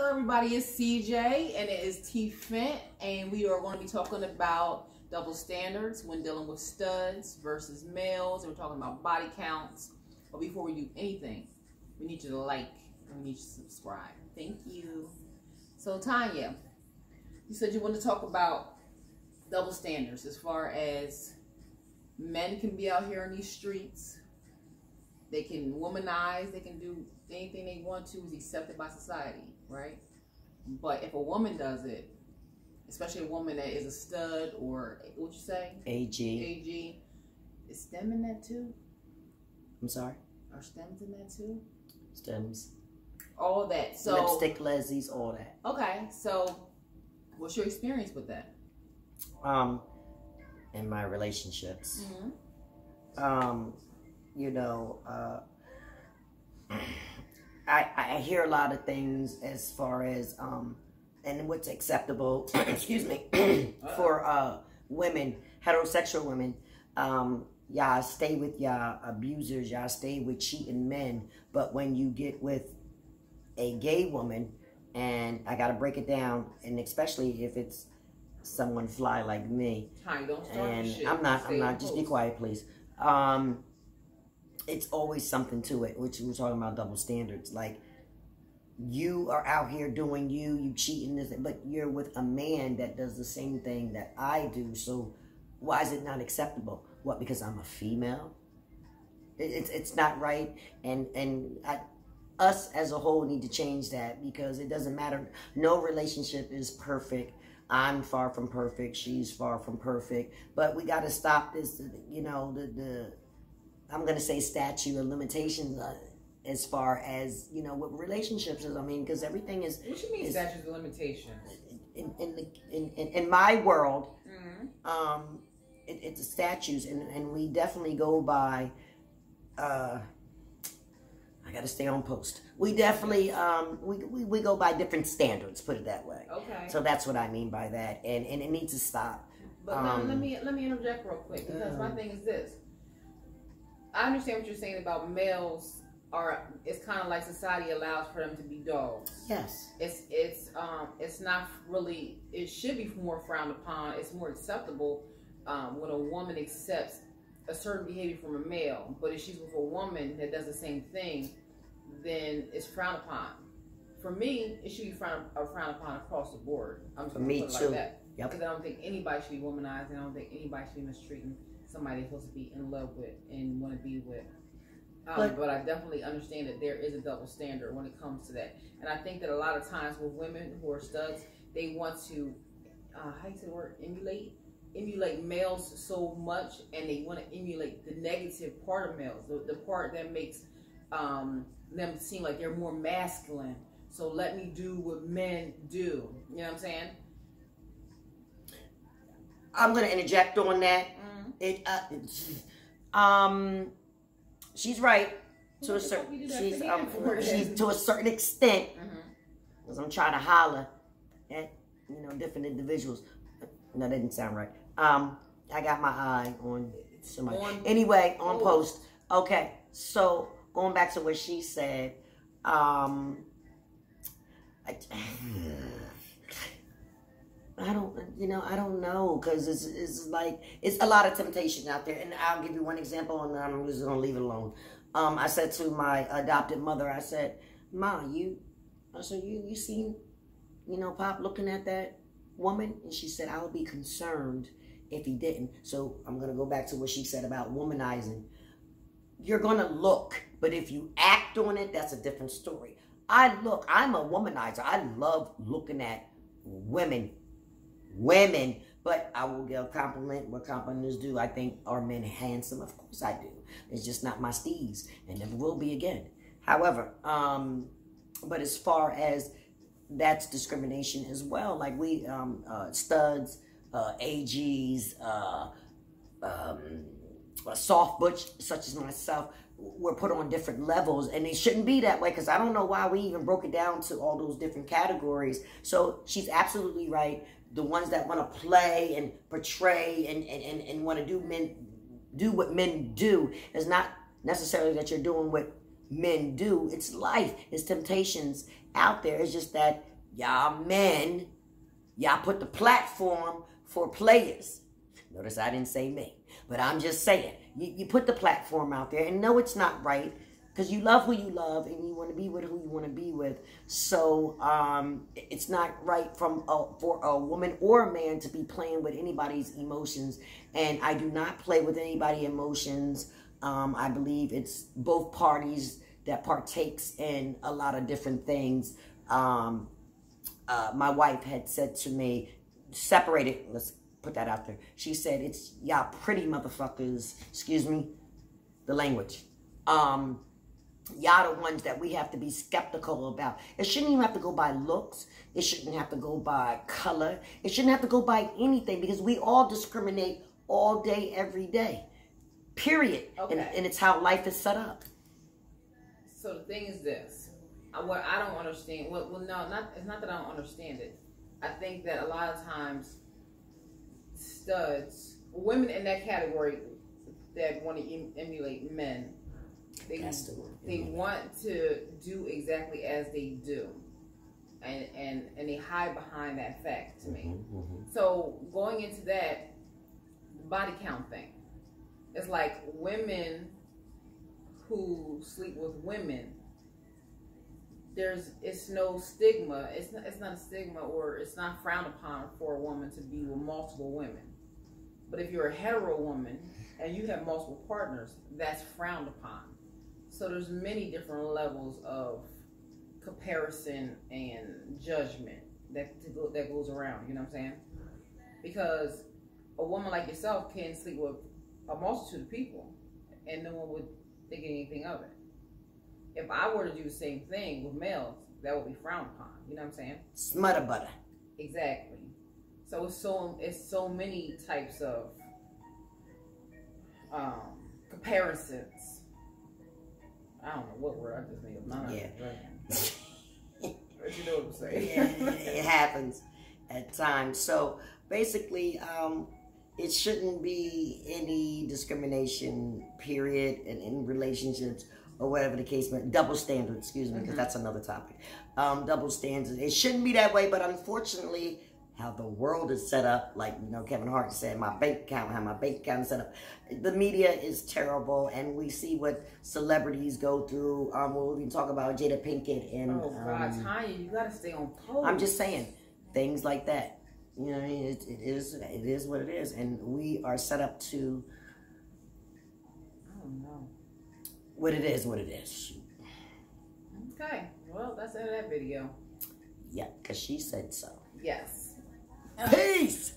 Hello everybody, it's CJ and it is T Fent, and we are going to be talking about double standards when dealing with studs versus males. We're talking about body counts. But before we do anything, we need you to like and we need you to subscribe. Thank you. So Tanya, you said you want to talk about double standards as far as men can be out here in these streets. They can womanize, they can do anything they want to, is accepted by society, right? But if a woman does it, especially a woman that is a stud or, what'd you say? AG. Is STEM in that too? I'm sorry? Are STEMs in that too? STEMs. All that. So lipstick, lesbies, all that. Okay, so what's your experience with that? In my relationships. Mm-hmm. You know, I hear a lot of things as far as and what's acceptable excuse me for women, heterosexual women. Y'all stay with y'all abusers, y'all stay with cheating men, but when you get with a gay woman, and I gotta break it down, and especially if it's someone fly like me. Hi, don't start and shit. I'm not just be quiet, please. It's always something to it, which we're talking about double standards. Like, you are out here doing you cheating this, but you're with a man that does the same thing that I do. So why is it not acceptable? What, because I'm a female? It's not right. And us as a whole need to change that, because it doesn't matter. No relationship is perfect. I'm far from perfect. She's far from perfect. But we got to stop this, you know, I'm going to say statute of limitations as far as, you know, what relationships is. I mean, because everything is... What you mean statute of limitations? In my world, mm-hmm. It's statutes, and we definitely go by... I got to stay on post. We definitely, we go by different standards, put it that way. Okay. So that's what I mean by that, and it needs to stop. But let me interject real quick, because my thing is this. I understand what you're saying about males it's kind of like society allows for them to be dogs. Yes. It's not really, it should be more frowned upon. It's more acceptable when a woman accepts a certain behavior from a male, but if she's with a woman that does the same thing, then it's frowned upon. For me, it should be frowned upon across the board. I'm just going to put it like that. Yep. Because I don't think anybody should be womanized, and I don't think anybody should be mistreating somebody they're supposed to be in love with and want to be with. But I definitely understand that there is a double standard when it comes to that. And I think that a lot of times with women who are studs, they want to, how do you say the word, emulate males so much, and they want to emulate the negative part of males, the part that makes them seem like they're more masculine. So let me do what men do. You know what I'm saying? I'm going to interject on that. She's right to a certain. She's to a certain extent, because I'm trying to holler at, you know, different individuals. No, that didn't sound right. I got my eye on somebody. Anyway, on post. Okay, so going back to what she said, I don't know, because it's like, it's a lot of temptation out there. And I'll give you one example, and I'm just going to leave it alone. I said to my adopted mother, I said, Ma, you seen, you know, Pop looking at that woman? And she said, I would be concerned if he didn't. So I'm going to go back to what she said about womanizing. You're going to look, but if you act on it, that's a different story. I'm a womanizer. I love looking at women, but I will give a compliment what compliments do. I think, are men handsome? Of course I do. It's just not my steez, and never will be again. However, but as far as that's discrimination as well, like we studs, AGs, soft butch such as myself, were put on different levels, and they shouldn't be that way, because I don't know why we even broke it down to all those different categories. So she's absolutely right. The ones that want to play and portray and want to do what men do is not necessarily that you're doing what men do. It's life. It's temptations out there. It's just that y'all men, y'all put the platform for players. Notice I didn't say me, but I'm just saying. You put the platform out there, and no, it's not right, because you love who you love, and you want to be with who you want to be with. So it's not right for a woman or a man to be playing with anybody's emotions. And I do not play with anybody's emotions. I believe it's both parties that partakes in a lot of different things. My wife had said to me, separate it. Let's put that out there. She said, it's y'all pretty motherfuckers, excuse me, the language. Y'all the ones that we have to be skeptical about. It shouldn't even have to go by looks. It shouldn't have to go by color. It shouldn't have to go by anything, because we all discriminate all day, every day. Period. Okay. And it's how life is set up. So the thing is this. What I don't understand, well, no, it's not that I don't understand it. I think that a lot of times studs, women in that category that want to emulate men, they want to do exactly as they do, and they hide behind that fact to me. So going into that body count thing, it's like women who sleep with women, it's no stigma. It's not a stigma, or it's not frowned upon for a woman to be with multiple women. But if you're a hetero woman and you have multiple partners, that's frowned upon. So there's many different levels of comparison and judgment that goes around. You know what I'm saying? Because a woman like yourself can sleep with a multitude of people, and no one would think anything of it. If I were to do the same thing with males, that would be frowned upon. You know what I'm saying? Smother butter. Exactly. So it's so many types of comparisons. I don't know what word I just made up. But you know what I'm saying? Yeah, it happens at times. So basically, it shouldn't be any discrimination, period, in relationships or whatever the case may be. Double standards, excuse me, because that's another topic. Double standards. It shouldn't be that way, but unfortunately, how the world is set up, like, you know, Kevin Hart said, how my bank account is set up. The media is terrible, and we see what celebrities go through. We'll even talk about Jada Pinkett and... Oh, God, Tanya, you got to stay on pose. I'm just saying, things like that. You know what I mean? It is what it is, and we are set up to... I don't know. What it is, what it is. Okay, well, that's the end of that video. Yeah, because she said so. Yes. Peace!